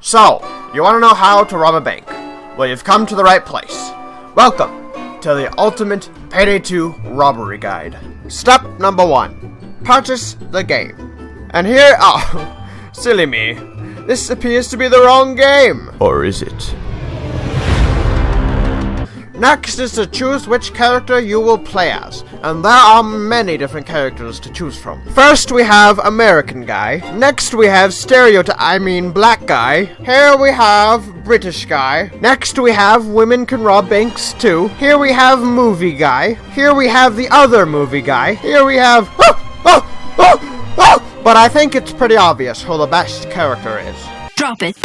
So, you want to know how to rob a bank? Well, you've come to the right place. Welcome to the ultimate Payday 2 robbery guide. Step number 1. Purchase the game. And here, oh, silly me. This appears to be the wrong game. Or is it? Next is to choose which character you will play as, and there are many different characters to choose from. First we have American guy, next we have black guy, here we have British guy, next we have women can rob banks too, here we have movie guy, here we have the other movie guy, here we have but I think it's pretty obvious who the best character is. Drop it.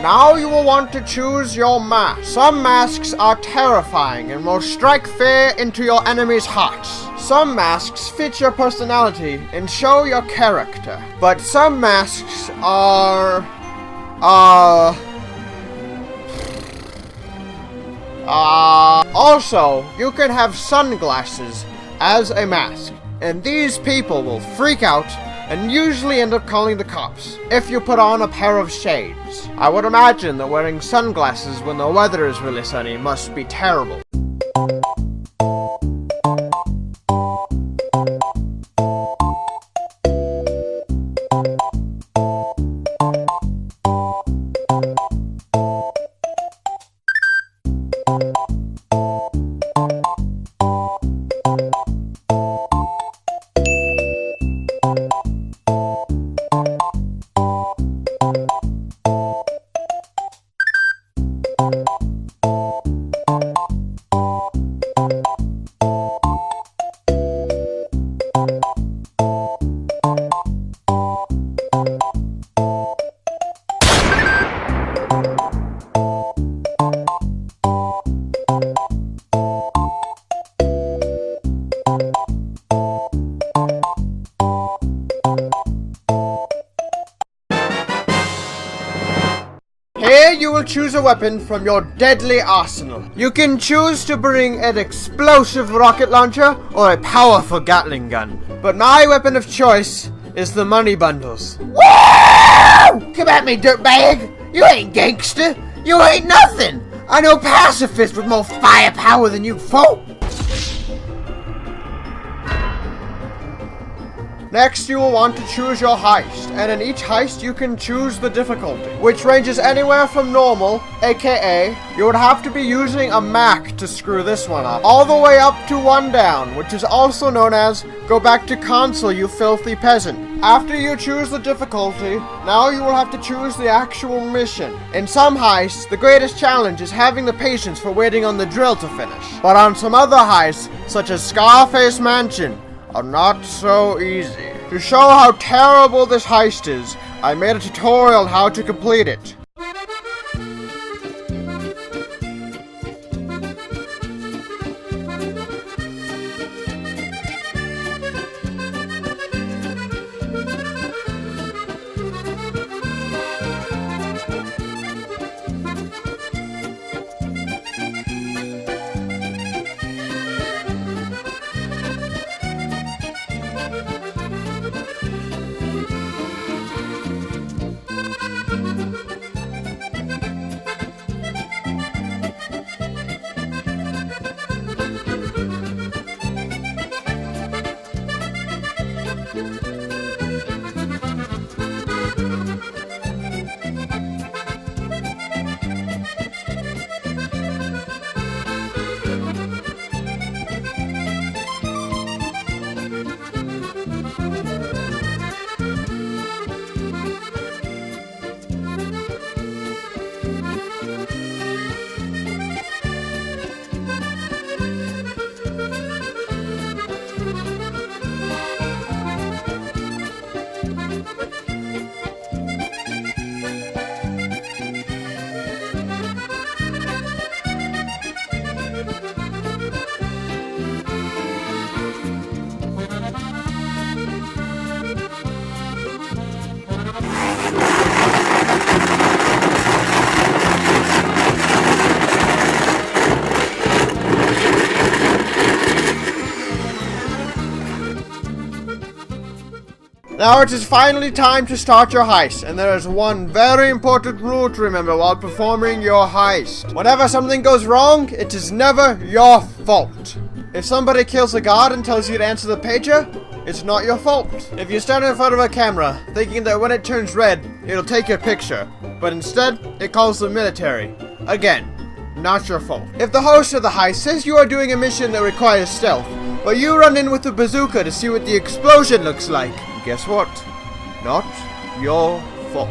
Now you will want to choose your mask. Some masks are terrifying and will strike fear into your enemy's hearts. Some masks fit your personality and show your character. But some masks are... Also, you can have sunglasses as a mask. And these people will freak out and usually end up calling the cops if you put on a pair of shades. I would imagine that wearing sunglasses when the weather is really sunny must be terrible. Here you will choose a weapon from your deadly arsenal. You can choose to bring an explosive rocket launcher or a powerful Gatling gun. But my weapon of choice is the money bundles. Woo! Come at me, dirtbag! You ain't gangster! You ain't nothing! I know pacifists with more firepower than you folk! Next, you will want to choose your heist, and in each heist you can choose the difficulty, which ranges anywhere from normal, aka, you would have to be using a Mac to screw this one up, all the way up to 1 down, which is also known as, go back to console you filthy peasant. After you choose the difficulty, now you will have to choose the actual mission. In some heists, the greatest challenge is having the patience for waiting on the drill to finish, but on some other heists, such as Scarface Mansion, are not so easy. To show how terrible this heist is, I made a tutorial on how to complete it. Now it is finally time to start your heist, and there is one very important rule to remember while performing your heist. Whenever something goes wrong, it is never your fault. If somebody kills a guard and tells you to answer the pager, it's not your fault. If you stand in front of a camera, thinking that when it turns red, it'll take your picture, but instead, it calls the military. Again, not your fault. If the host of the heist says you are doing a mission that requires stealth, but you run in with a bazooka to see what the explosion looks like, guess what? Not your fault.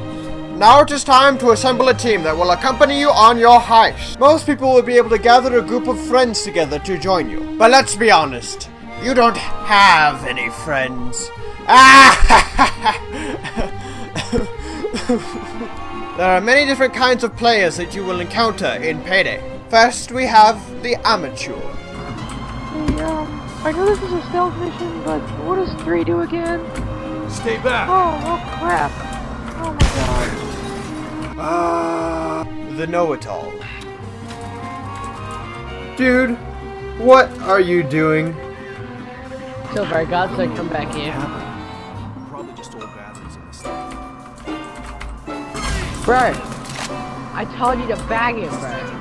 Now it is time to assemble a team that will accompany you on your heist. Most people will be able to gather a group of friends together to join you. But let's be honest, you don't have any friends. There are many different kinds of players that you will encounter in Payday. First, we have the amateur. Hey, I know this is a stealth mission, but what does 3 do again? Stay back! Oh crap. Oh my god. The know-it-all. Dude, what are you doing? So far, God said come back here. Probably just old batteries in the stuff. Bro, I told you to bag it, bro.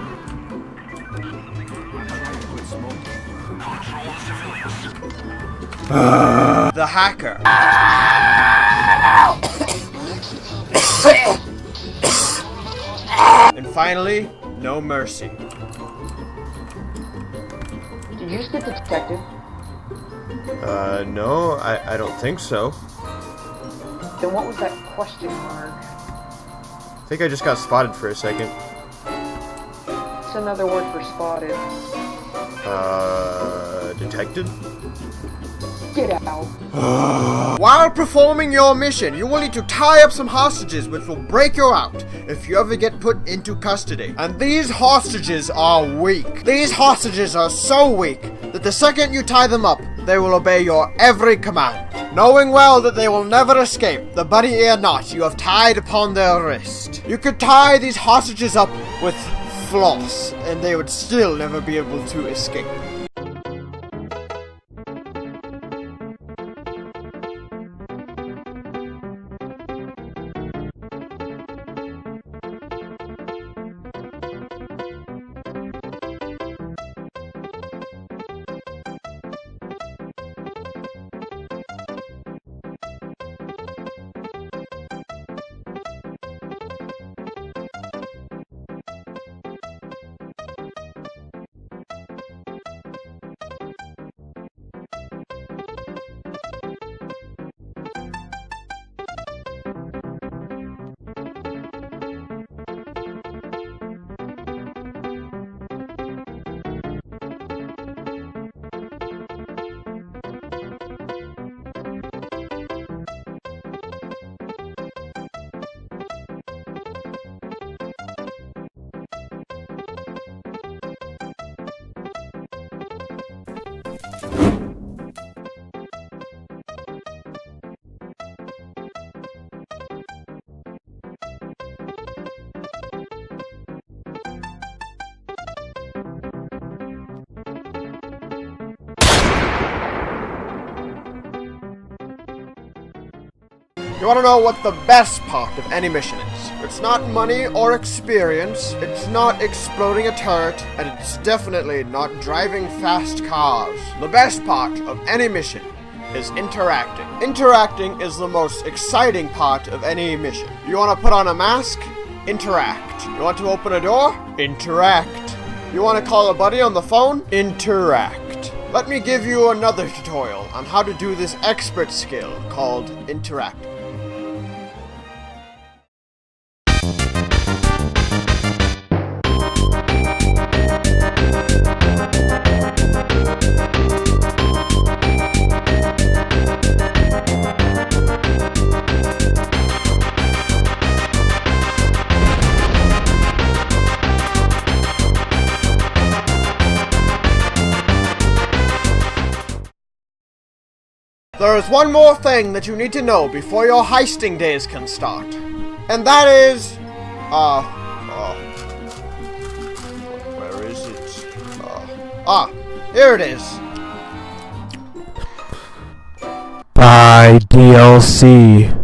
The hacker. And finally, no mercy. Did you just get detected? No, I don't think so. Then what was that question mark? I think I just got spotted for a second. It's another word for spotted. Detected? Get out. While performing your mission, you will need to tie up some hostages which will break you out if you ever get put into custody. And these hostages are weak. These hostages are so weak that the second you tie them up, they will obey your every command. Knowing well that they will never escape the bunny ear knot you have tied upon their wrist. You could tie these hostages up with floss, and they would still never be able to escape. You want to know what the best part of any mission is? It's not money or experience, it's not exploding a turret, and it's definitely not driving fast cars. The best part of any mission is interacting. Interacting is the most exciting part of any mission. You want to put on a mask? Interact. You want to open a door? Interact. You want to call a buddy on the phone? Interact. Let me give you another tutorial on how to do this expert skill called interact. There is one more thing that you need to know before your heisting days can start. And that is... where is it? Here it is. Payday. TLC.